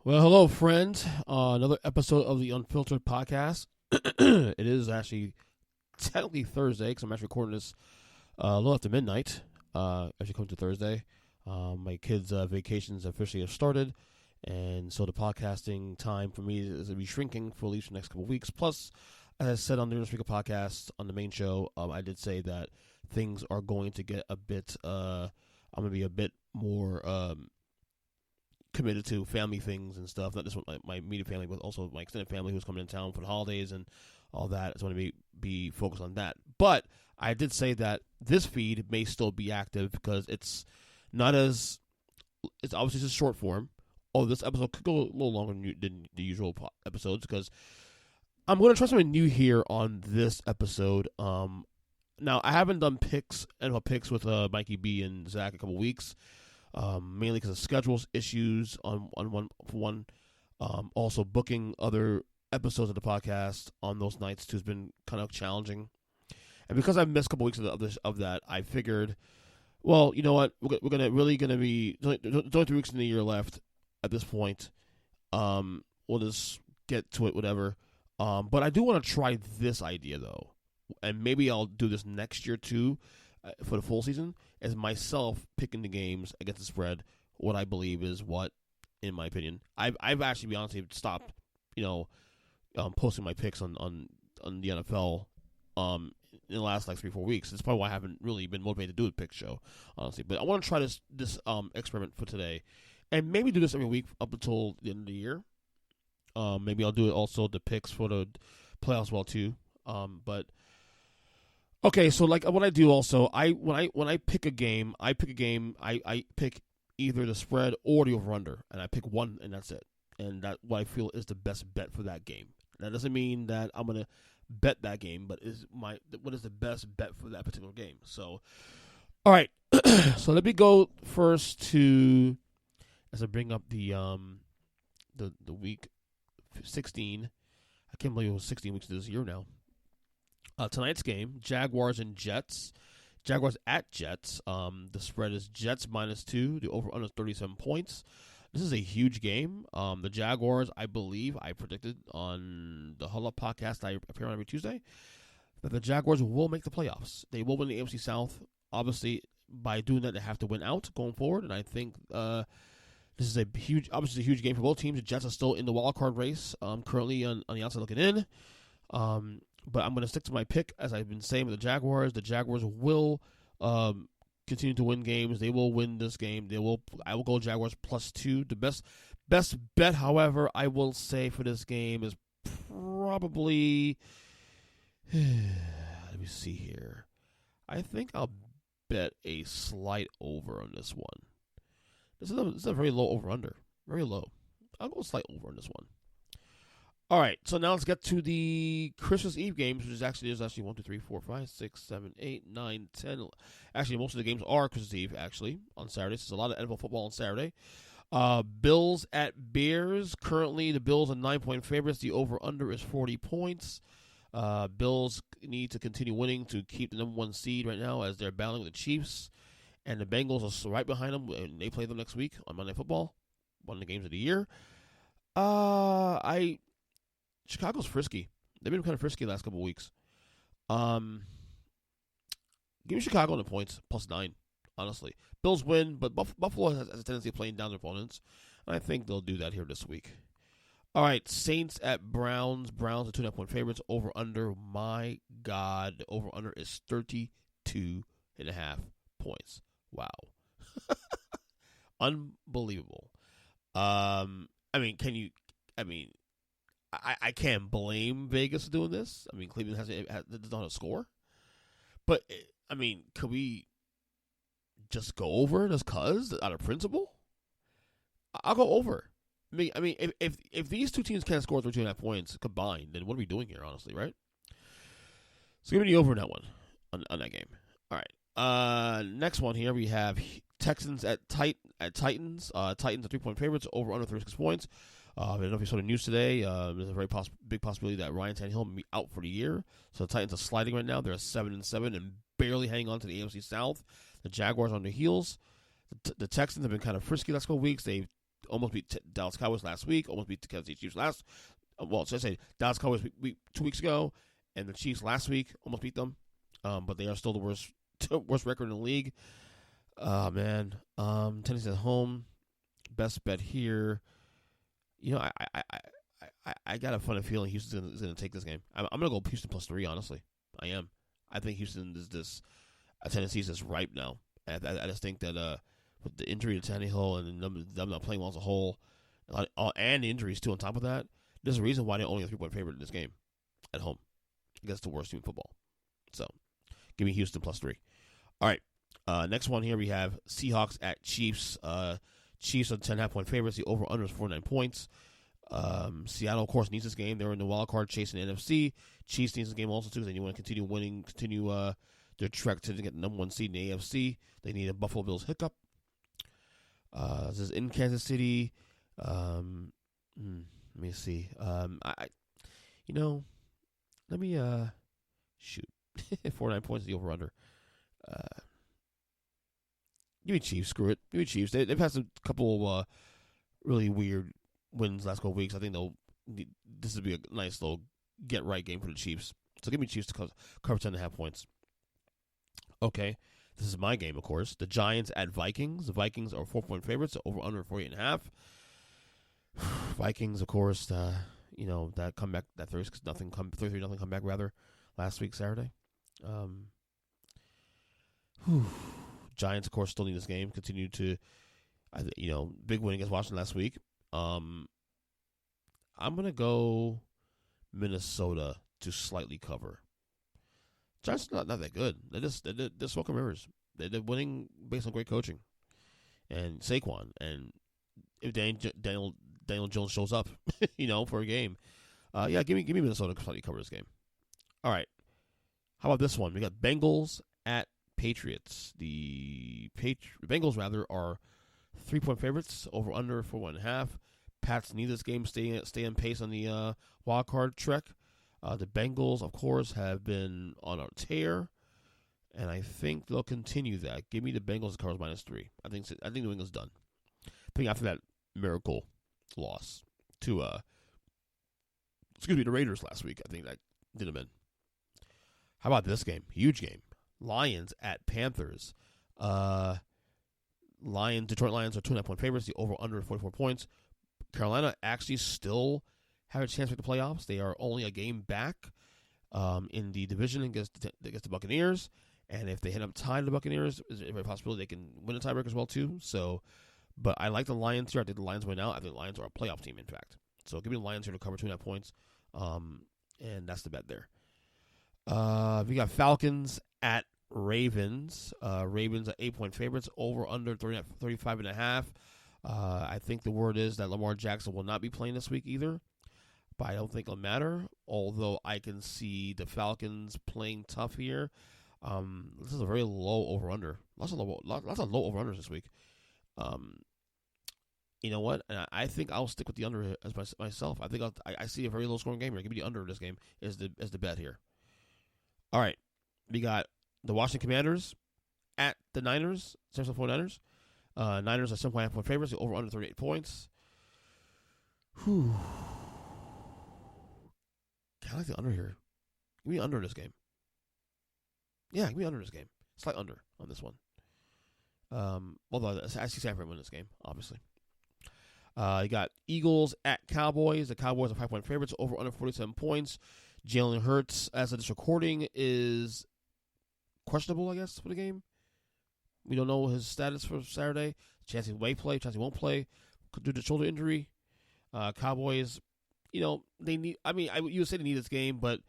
Well, hello, friends. Another episode of the Unfiltered podcast. It is actually technically Thursday because I'm actually recording this a little after midnight. Actually, coming to Thursday. My kids' vacations officially have started, and so the podcasting time for me is going to be shrinking for at least the next couple of weeks. Plus, as I said on the Earnest podcast on the main show, I did say that things are going to get a bit. I'm going to be a bit more. Committed to family things and stuff, not just with my immediate family, but also my extended family who's coming in town for the holidays and all that. I just want to be focused on that. But I did say that this feed may still be active because it's obviously just short form. This episode could go a little longer than the usual episodes because I'm going to try something new here on this episode. Now, I haven't done NFL picks with Mikey B and Zach a couple weeks. Mainly because of schedules issues on one. Also booking other episodes of the podcast on those nights too has been kind of challenging, and because I've missed a couple weeks of that, I figured, well, you know what, we're gonna be there's only 3 weeks in the year left at this point. We'll just get to it, whatever. But I do want to try this idea though, and maybe I'll do this next year too. For the full season, as myself picking the games against the spread, what I believe is what, in my opinion, I've actually, be honest, stopped, posting my picks on the NFL, in the last like 3-4 weeks. That's probably why I haven't really been motivated to do a pick show, honestly. But I want to try this experiment for today, and maybe do this every week up until the end of the year. Maybe I'll do it also the picks for the playoffs well too. But. Okay, so like what I do also, when I pick a game, I pick either the spread or the over/under, and I pick one, and that's it. And that's what I feel is the best bet for that game. That doesn't mean that I'm gonna bet that game, but what is the best bet for that particular game? So, all right, so let me go first to as I bring up the week 16. I can't believe it was 16 weeks this year now. Tonight's game, Jaguars and Jets. Jaguars at Jets. The spread is Jets -2. The over-under is 37 points. This is a huge game. The Jaguars, I believe, I predicted on the Huddle Up podcast I appear on every Tuesday, that the Jaguars will make the playoffs. They will win the AFC South. Obviously, by doing that, they have to win out going forward, and I think this is a huge game for both teams. The Jets are still in the wild card race, currently on the outside looking in. But I'm going to stick to my pick, as I've been saying with the Jaguars. The Jaguars will continue to win games. They will win this game. I will go Jaguars +2. The best bet, however, I will say for this game is probably. Let me see here. I think I'll bet a slight over on this one. This is a very low over/under. Very low. I'll go slight over on this one. All right, so now let's get to the Christmas Eve games, which is actually, there's actually 1, 2, 3, 4, 5, 6, 7, 8, 9, 10. Actually, most of the games are Christmas Eve, actually, on Saturday. So there's a lot of NFL football on Saturday. Bills at Bears. Currently, the Bills are 9-point favorites. The over-under is 40 points. Bills need to continue winning to keep the number 1 seed right now as they're battling the Chiefs. And the Bengals are right behind them, and they play them next week on Monday Night Football, one of the games of the year. Chicago's frisky. They've been kind of frisky the last couple of weeks. Give me Chicago on the points, +9, honestly. Bills win, but Buffalo has a tendency of playing down their opponents. And I think they'll do that here this week. All right, Saints at Browns. Browns are 2.5-point favorites. Over-under, my God. The over-under is 32.5 points. Wow. Unbelievable. I can't blame Vegas for doing this. I mean, Cleveland doesn't have a score. But, could we just go over just because, out of principle? I'll go over. If these two teams can't score 32.5 points combined, then what are we doing here, honestly, right? So give me the over in that one, on that game. All right. Next one here, we have Texans at Titans. Titans are 3-point favorites, over under 36 points. I don't know if you saw the news today. There's a very big possibility that Ryan Tannehill may be out for the year. So the Titans are sliding right now. They're 7-7 and barely hanging on to the AFC South. The Jaguars on their heels. The Texans have been kind of frisky the last couple weeks. They've almost beat Dallas Cowboys last week. Almost beat the Kansas City Chiefs last. Well, should I say Dallas Cowboys 2 weeks ago, and the Chiefs last week almost beat them. But they are still the worst record in the league. Man. Tennessee's at home. Best bet here. I got a funny feeling Houston's going to take this game. I'm going to go Houston plus 3, honestly. I am. I think Houston is this. Tennessee's just ripe now. I just think that with the injury to Tannehill and them not playing well as a whole, and the injuries too on top of that, there's a reason why they're only a 3-point favorite in this game at home against the worst team in football. So, give me Houston plus 3. All right. Next one here we have Seahawks at Chiefs. Chiefs are 10.5-point favorites. The over-under is 49 points. Seattle, of course, needs this game. They're in the wild card chasing the NFC. Chiefs needs this game also, too, because they want to continue winning, their trek to get the number 1 seed in the AFC. They need a Buffalo Bills hiccup. This is in Kansas City. Let me see. Let me, shoot. 49 points is the over-under. Give me Chiefs. Screw it. Give me Chiefs. They've had a couple of really weird wins last couple of weeks. I think this would be a nice little get-right game for the Chiefs. So give me Chiefs to cover 10.5 points. Okay. This is my game, of course. The Giants at Vikings. The Vikings are 4-point favorites. Over under 48.5. Vikings, of course, that comeback, that 33-0 comeback rather, last week Saturday. Giants, of course, still need this game. Continue to, big win against Washington last week. I'm gonna go Minnesota to slightly cover. Giants not that good. They're smoke and mirrors. They're winning based on great coaching and Saquon. And if Daniel Jones shows up, for a game, give me Minnesota to slightly cover this game. All right. How about this one? We got Bengals at Patriots. The Bengals are 3-point favorites. Over under 41.5. Pats need this game. Stay in pace on the wild card trek. The Bengals, of course, have been on a tear, and I think they'll continue that. Give me the Bengals to cover -3. I think New England's done. I think after that miracle loss to the Raiders last week, I think that did them in. How about this game? Huge game. Lions at Panthers. Detroit Lions are 2.5-point favorites. The over under 44 points. Carolina actually still have a chance to make the playoffs. They are only a game back in the division against the Buccaneers. And if they end up tying the Buccaneers, is there a possibility they can win a tiebreaker as well, too? So, but I like the Lions here. I think the Lions win out. I think the Lions are a playoff team, in fact. So give me the Lions here to cover 2.5 points. And that's the bet there. We got Falcons at Ravens. Ravens are 8-point favorites. Over under 35.5. I think the word is that Lamar Jackson will not be playing this week either. But I don't think it'll matter. Although I can see the Falcons playing tough here. This is a very low over under. Lots of low over unders this week. You know what? And I think I'll stick with the under as myself. I think I see a very low scoring game here. Give me the under of this game as the bet here. All right, we got the Washington Commanders at the Niners. San Francisco 49ers. Niners are 7.5-point favorites. Over under 38 points. Whew. I like the under here. Give me under this game. Yeah, give me under this game. Slight under on this one. Although I see San Fran win this game, obviously. You got Eagles at Cowboys. The Cowboys are 5-point favorites. Over under 47 points. Jalen Hurts, as of this recording, is questionable, I guess, for the game. We don't know his status for Saturday. Chance he may play, chance he won't play. Could do the shoulder injury. Cowboys, they need. I mean, you would say they need this game, but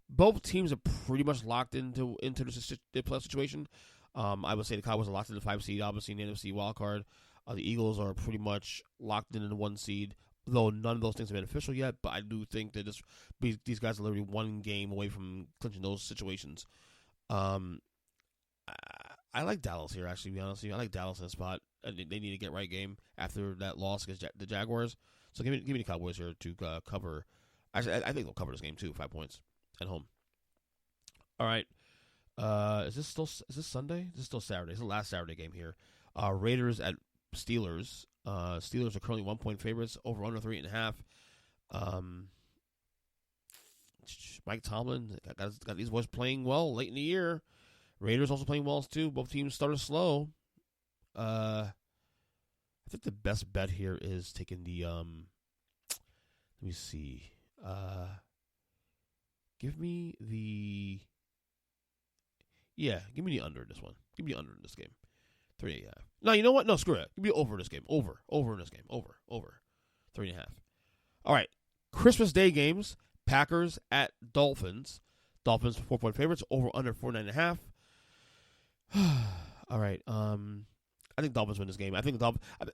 both teams are pretty much locked into the playoff situation. I would say the Cowboys are locked in the 5 seed, obviously in the NFC wild card. The Eagles are pretty much locked in the 1 seed, though none of those things have been official yet. But I do think that these guys are literally one game away from clinching those situations. I like Dallas here, actually, to be honest with you. I like Dallas in a spot. They need to get right game after that loss against the Jaguars. So give me the Cowboys here to cover. Actually, I think they'll cover this game too, 5 points at home. All right. Is this Sunday? This is still Saturday. It's the last Saturday game here. Raiders at Steelers. Steelers are currently 1-point favorites, over under 3.5. Mike Tomlin got these boys playing well late in the year. Raiders also playing well too. Both teams started slow. I think the best bet here is taking the let me see. Give me the under in this one. Give me the under in this game. 3.5. No, you know what? No, screw it. Give me over this game. Over in this game. Over. 3.5. All right. Christmas Day games. Packers at Dolphins. Dolphins 4-point favorites. Over under 49.5. All right. I think Dolphins win this game. I think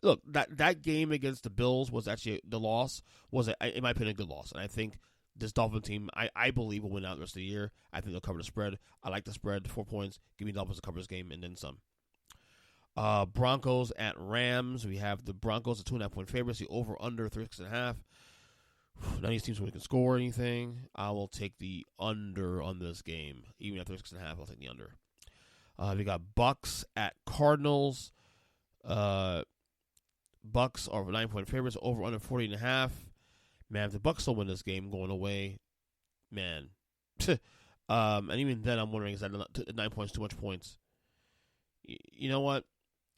look, that game against the Bills was actually the loss was, in my opinion, a good loss. And I think this Dolphin team, I believe, will win out the rest of the year. I think they'll cover the spread. I like the spread, 4 points. Give me Dolphins to cover this game and then some. Broncos at Rams. We have the Broncos at 2.5-point favorites. The over under 6.5. None of these teams really can score anything. I will take the under on this game. Even at 6.5, I'll take the under. We got Bucks at Cardinals. Bucks are 9-point favorites. Over under 40.5. Man, if the Bucks still win this game going away, man. And even then, I'm wondering, is that 9 points too much points? You know what?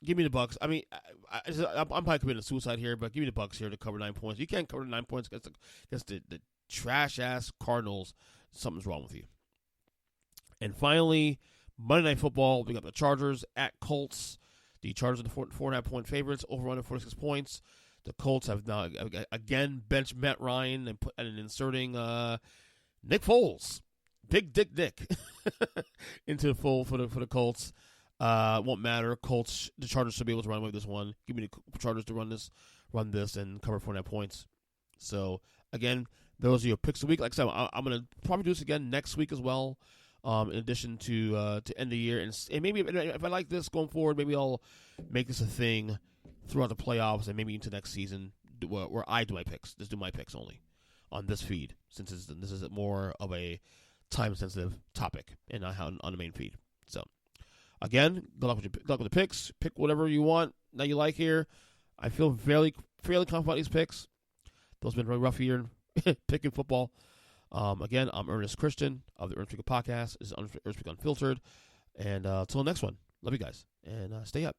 Give me the Bucks. I mean, I'm probably committing suicide here, but give me the Bucks here to cover 9 points. You can't cover 9 points against the trash-ass Cardinals. Something's wrong with you. And finally, Monday Night Football, we got the Chargers at Colts. The Chargers are the 4.5-point favorites, over under 46 points. The Colts have now, again, benched Matt Ryan and inserting Nick Foles, Big Dick Nick, into the fold for the Colts. It won't matter. The Chargers should be able to run away with this one. Give me the Chargers to run this, and cover 4.5 points. So, again, those are your picks of the week. Like I said, I'm going to probably do this again next week as well, in addition to end the year. And maybe if I like this going forward, maybe I'll make this a thing throughout the playoffs and maybe into next season where I do my picks. Just do my picks only on this feed, since this is more of a time-sensitive topic and not on the main feed. So, again, good luck with the picks. Pick whatever you want that you like here. I feel fairly confident about these picks. Those have been a really rough year picking football. Again, I'm Earnest Christian of the Earnest Podcast. This is Earnest Unfiltered. And until next one, love you guys. And stay up.